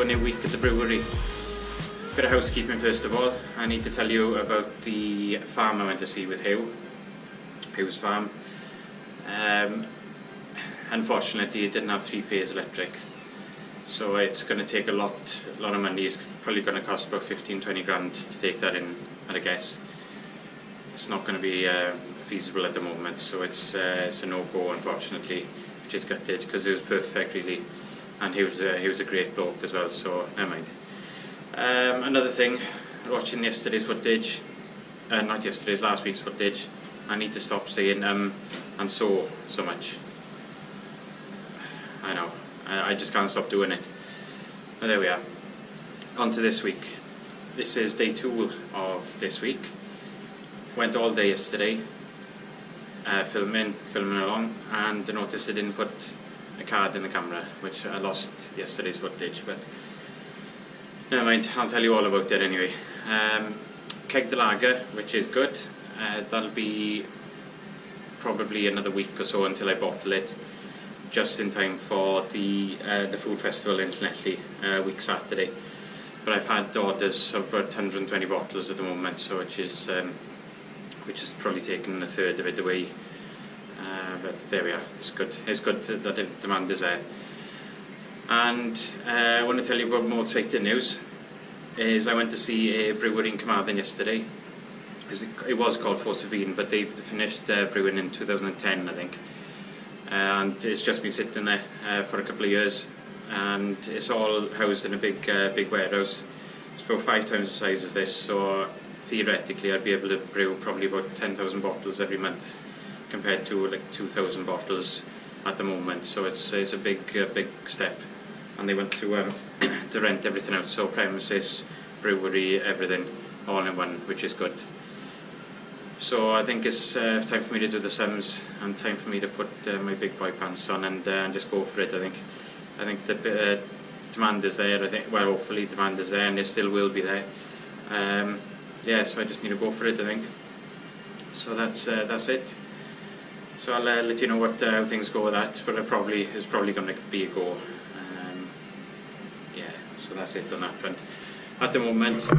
new week at the brewery. Bit of housekeeping first of all. I need to tell you about the farm I went to see with Hugh's farm. Unfortunately it didn't have 3-phase electric, so it's going to take a lot of money. It's probably going to cost about 15-20 grand to take that in at a guess. It's not going to be feasible at the moment, so it's a no-go unfortunately, which is gutted because it was perfect really, and he was a great bloke as well, so never mind. Another thing, watching yesterday's footage, not yesterday's, last week's footage, I need to stop saying and so much. I know, I just can't stop doing it. But there we are. On to this week. This is day 2 of this week. Went all day yesterday, filming along, and I noticed I didn't put a card in the camera, which I lost yesterday's footage, but never mind, I'll tell you all about it anyway. Kegged the lager, which is good. That'll be probably another week or so until I bottle it, just in time for the food festival in Llanelli, week Saturday. But I've had orders of about 120 bottles at the moment, so which is probably taken a third of it away. But there we are. It's good. It's good that the demand is there. And I want to tell you about more exciting news. Is I went to see a brewery in Carmarthen yesterday. It was called Forsavine, but they've finished brewing in 2010, I think. And it's just been sitting there for a couple of years, and it's all housed in a big warehouse. It's about 5 times the size as this, so theoretically I'd be able to brew probably about 10,000 bottles every month, compared to like 2,000 bottles at the moment. So it's a big step. And they went to rent everything out, so premises, brewery, everything all in one, which is good. So I think it's time for me to do the sums, and time for me to put my big boy pants on and just go for it. I think the demand is there. I think, well, hopefully demand is there, and it still will be there. Yeah, so I just need to go for it, I think. So that's it. So I'll let you know how things go with that, but it's probably going to be a go. Yeah, so that's it on that front. At the moment,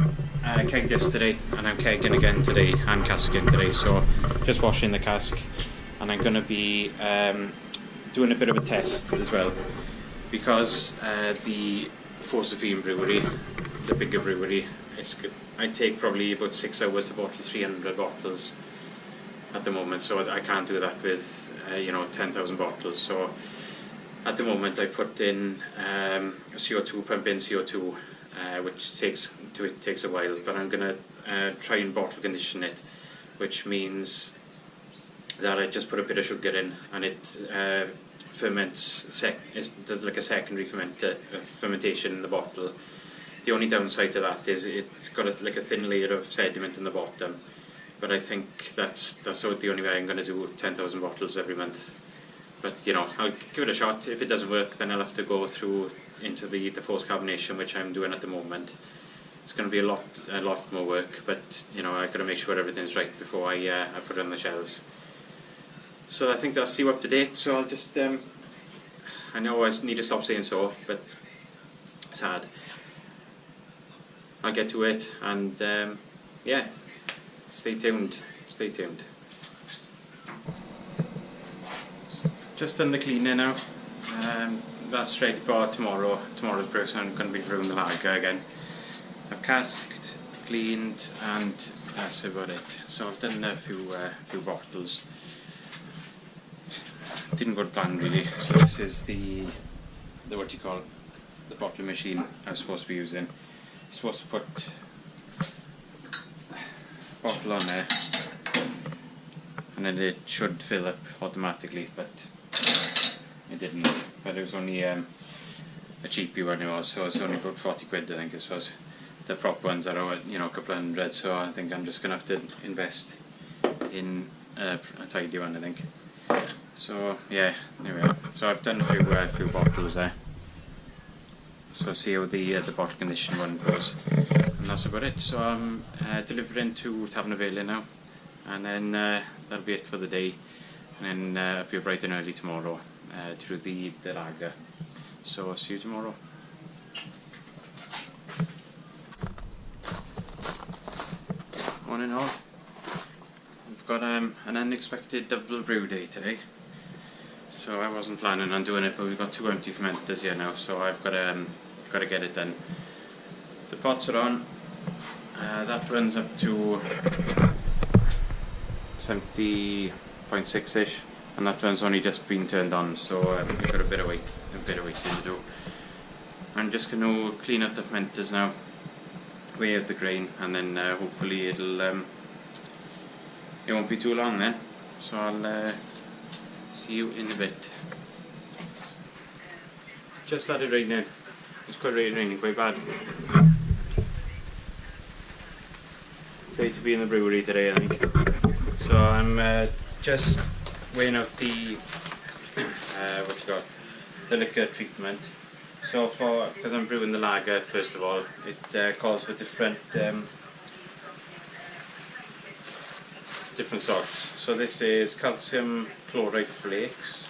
I kegged yesterday, and I'm kegging again today, and casking today, so just washing the cask. And I'm going to be doing a bit of a test as well, because the Forsavine brewery, the bigger brewery, I take probably about 6 hours to bottle 300 bottles at the moment, so I can't do that with 10,000 bottles. So at the moment I put in a CO2, pump in CO2, which takes a while, but I'm going to try and bottle condition it, which means that I just put a bit of sugar in, and it ferments, does like a secondary fermentation in the bottle. The only downside to that is it's got like a thin layer of sediment in the bottom, but I think that's the only way I'm going to do 10,000 bottles every month. But I'll give it a shot. If it doesn't work, then I'll have to go through into the forced carbonation, which I'm doing at the moment. It's going to be a lot more work, but I've got to make sure everything's right before I put it on the shelves. So I think that's you up to date. So I'll just I know I need to stop saying so, but it's hard. I'll get to it, and yeah, stay tuned. Just done the cleaning now. That's ready for tomorrow's brew, so I'm going to be brewing the lager again. I've casked, cleaned, and that's about it. So I've done a few bottles. Didn't go to plan really. So this is the bottling machine I was supposed to be using. Supposed to put bottle on there, and then it should fill up automatically, but it didn't. But it was only a cheapie one, so it's only about 40 quid, I think it was. The proper ones are a couple of hundred, so I think I'm just going to have to invest in a tidy one, I think. So yeah, there we are. So I've done a few bottles there. So see how the bottle condition one goes, and that's about it. So I'm delivering to Tavern Vale now, and then that'll be it for the day, and then I'll be bright and early tomorrow to do the lager. So see you tomorrow. Morning all. We've got an unexpected double brew day today. So I wasn't planning on doing it, but we've got 2 empty fermenters here now, so I've got to get it done. The pots are on. That runs up to 70.6ish, and that one's only just been turned on, so we've got a bit of waiting to do. I'm just going to clean up the fermenters now, weigh out the grain, and then hopefully it won't be too long then. So I'll see you in a bit. Just started raining. It's quite raining, quite bad. Day to be in the brewery today, I think. So I'm just weighing out the the liquor treatment. So because I'm brewing the lager, first of all, it calls for different sorts. So this is calcium chloride flakes.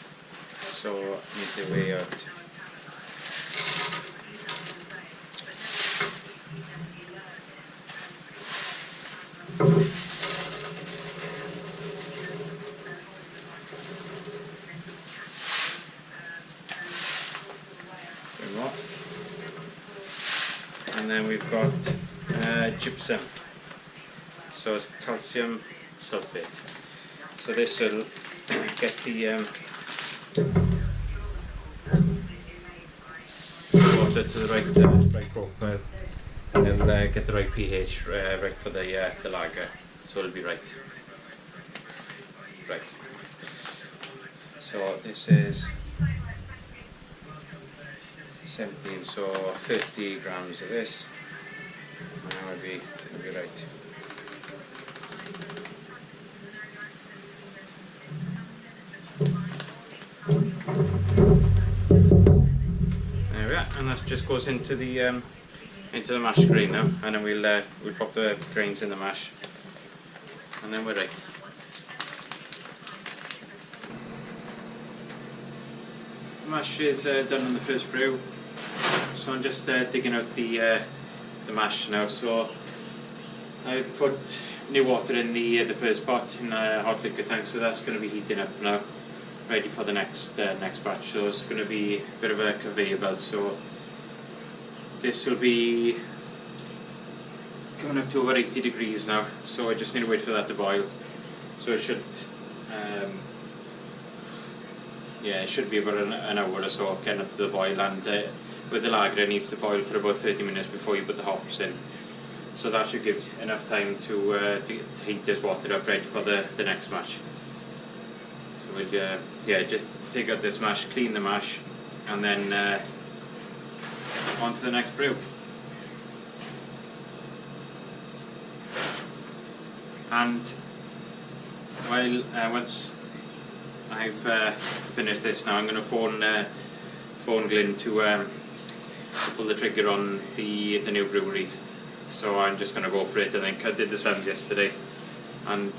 So I need to weigh out. And then we've got gypsum, so it's calcium sulfate. So this will get the water to the right profile, and it'll get the right pH right for the lager, so it'll be right. So this is 17, so 30 grams of this, and that will be right. There we are, and that just goes into the mash grain now, and then we'll pop the grains in the mash, and then we're right. The mash is done in the first brew. So I'm just digging out the mash now. So I put new water in the first pot in a hot liquor tank, so that's going to be heating up now, ready for the next batch. So it's going to be a bit of a conveyor belt. So this will be going up to over 80 degrees now. So I just need to wait for that to boil. So it should it should be about an hour or so getting up to the boil, and with the lager it needs to boil for about 30 minutes before you put the hops in. So that should give enough time to heat this water up ready for the next mash. So we'll just take out this mash, clean the mash, and then on to the next brew. And once I've finished this now, I'm going to phone Glyn to pull the trigger on the new brewery. So I'm just going to go for it. I think I did the sounds yesterday, and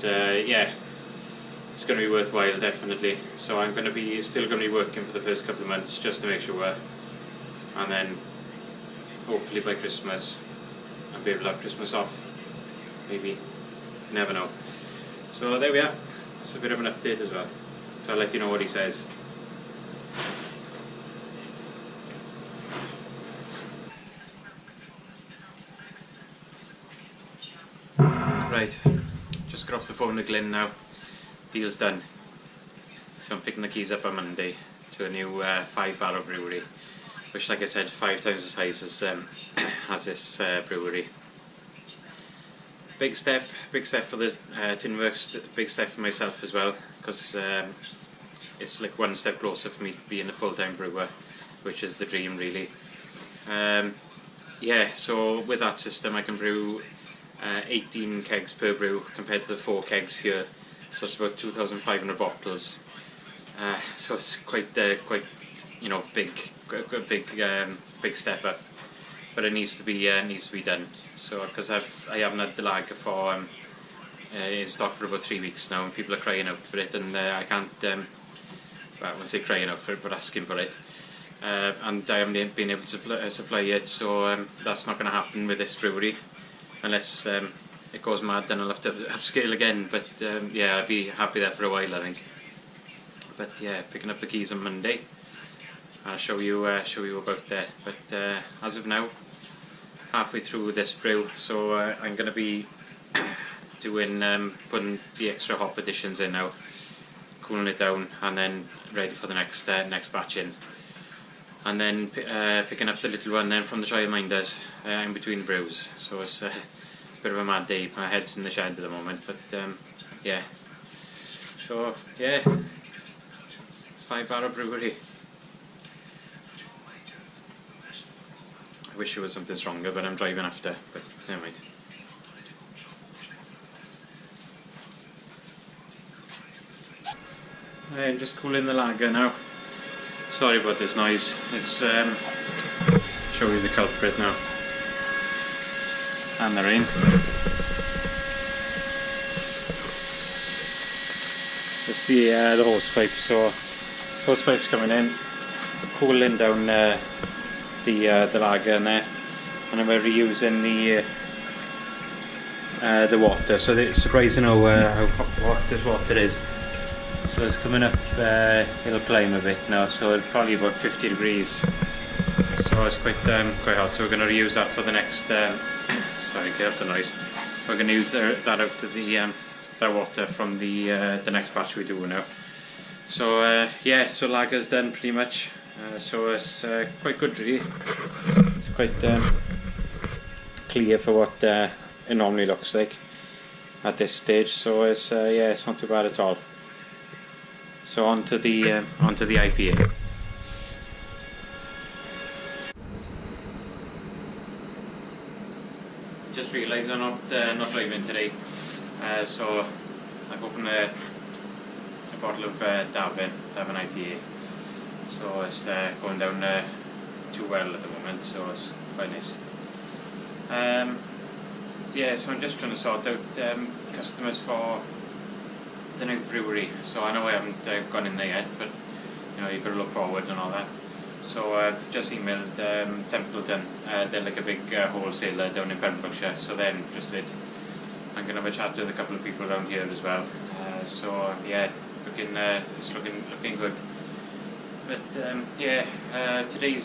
it's going to be worthwhile, definitely. So I'm still going to be working for the first couple of months just to make sure, and then hopefully by Christmas I'll be able to have Christmas off. Maybe, you never know. So there we are. It's a bit of an update as well. So I'll let you know what he says. Right, just got off the phone with Glyn now. Deal's done. So I'm picking the keys up on Monday to a new 5-barrel brewery, which, like I said, 5 times the size as this brewery. Big step for the Tinworks, big step for myself as well, because it's like one step closer for me to being a full-time brewer, which is the dream, really. So with that system I can brew 18 kegs per brew compared to the 4 kegs here, so it's about 2,500 bottles. So it's quite big step up. But it needs to be done. So because I haven't had the lager for in stock for about 3 weeks now, and people are crying out for it, and I can't. Well, I won't say crying out for it, but asking for it. And I haven't been able to supply it, so that's not going to happen with this brewery unless it goes mad, then I'll have to upscale again. But yeah, I'll be happy there for a while, I think. But yeah, picking up the keys on Monday. I'll show you about there. But as of now, halfway through this brew, so I'm going to be doing putting the extra hop additions in now, cooling it down, and then ready for the next batch in. And then picking up the little one then from the childminders in between the brews. So it's a bit of a mad day. My head's in the shed at the moment, but yeah. So yeah, 5-barrel brewery. I wish it was something stronger, but I'm driving after. But never mind. I'm just cooling the lager now. Sorry about this noise. It's show you the culprit now. And the rain. It's the hose pipe. So hose pipe's coming in, cooling down the lager in there, and then we're reusing the water. So it's surprising how hot this water is. So it's coming up, it'll climb a bit now, so it's probably about 50 degrees. So it's quite hot, so we're going to reuse that for the next, sorry, get out the noise. We're going to use that out to that water from the next batch we do now. So yeah, so lager's done pretty much, so it's quite good really. It's quite clear for what it normally looks like at this stage, so it's yeah, it's not too bad at all. So onto the IPA. Just realised I'm not driving today, so I've opened a bottle of Davin IPA. So it's going down too well at the moment, so it's quite nice. Yeah, so I'm just trying to sort out customers for the new brewery. So I know I haven't gone in there yet, but you know, you've got to look forward and all that. So I've just emailed Templeton. They're like a big wholesaler down in Pembrokeshire, so they're interested. I'm going to have a chat with a couple of people around here as well. So yeah, it's looking good. But yeah, today,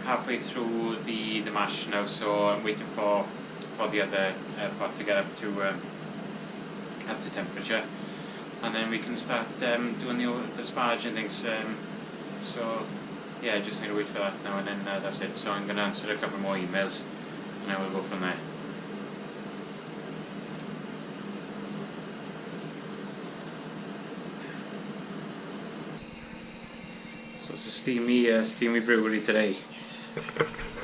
halfway through the mash now, so I'm waiting for the other pot to get up to temperature, and then we can start doing the sparge and things. So yeah, just need to wait for that now, and then that's it. So I'm going to answer a couple more emails, and then we'll go from there. So it's a steamy brewery today.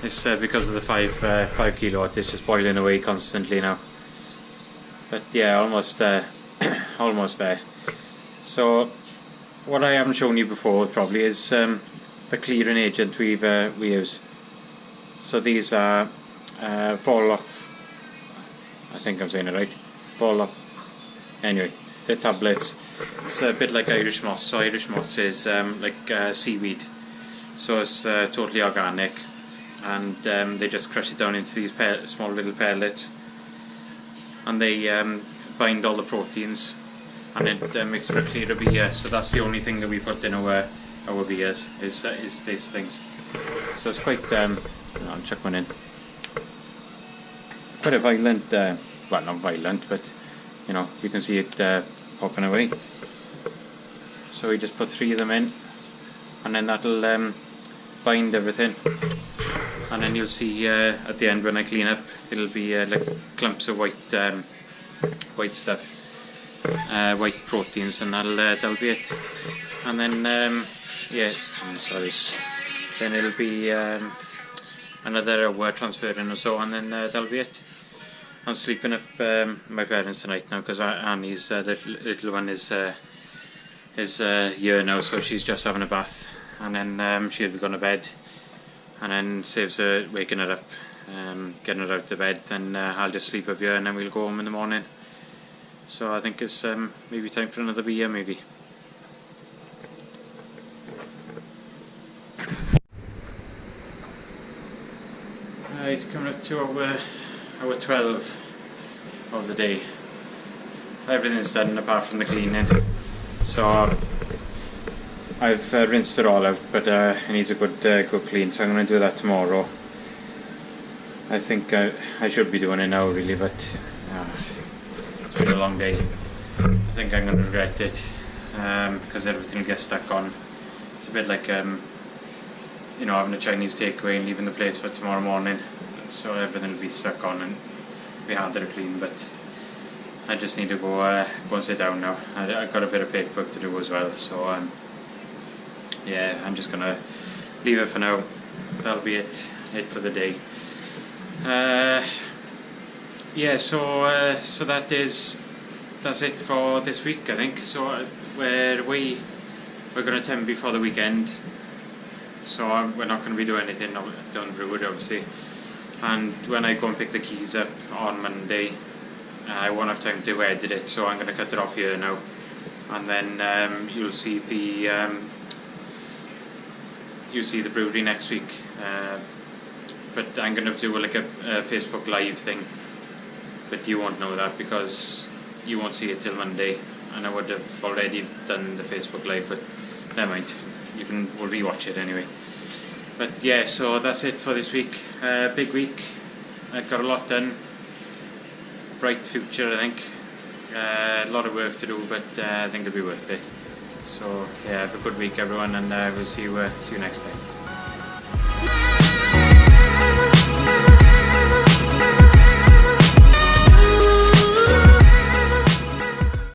It's because of the 5 kilowatt. It's just boiling away constantly now. But yeah, almost almost there. So what I haven't shown you before probably is the clearing agent we use. So these are fall off. I think I'm saying it right. Fall off. Anyway, they're tablets. It's a bit like Irish moss. So Irish moss is like seaweed. So it's totally organic. And they just crush it down into these small little pellets, and they bind all the proteins, and it makes for a clearer beer. So that's the only thing that we put in our beers is these things. So it's quite I'll chuck one in. Quite a violent, well, not violent, but you know, you can see it popping away. So we just put 3 of them in, and then that'll bind everything. And then you'll see at the end when I clean up, it'll be like clumps of white stuff, white proteins, and that'll be it. And then yeah, sorry. Then it'll be another hour transferring or so, and then that'll be it. I'm sleeping up my parents tonight now because Annie's little one is here now, so she's just having a bath, and then she'll be going to bed. And then saves her waking her up, getting her out of bed, then I'll just sleep up here, and then we'll go home in the morning. So I think it's maybe time for another beer, maybe. to our 12 of the day. Everything's done apart from the cleaning. So I've rinsed it all out, but it needs a good clean, so I'm going to do that tomorrow. I think I should be doing it now really, but it's been a long day. I think I'm going to regret it because everything will get stuck on. It's a bit like you know, having a Chinese takeaway and leaving the place for tomorrow morning, so everything will be stuck on and be harder to clean. But I just need to go and sit down now. I've got a bit of paperwork to do as well, so yeah, I'm just gonna leave it for now. That'll be it for the day. Yeah, so that's it for this week, I think. So we're going to attempt before the weekend, so we're not going to be doing anything down the road, obviously. And when I go and pick the keys up on Monday, I won't have time to edit it, so I'm going to cut it off here now, and then you'll see the brewery next week. But I'm going to do like a Facebook Live thing, but you won't know that because you won't see it till Monday, and I would have already done the Facebook Live, but never mind, we'll rewatch it anyway. But yeah, so that's it for this week. Big week, I've got a lot done, bright future I think, a lot of work to do, but I think it'll be worth it. So yeah, have a good week everyone, and we'll see you next time.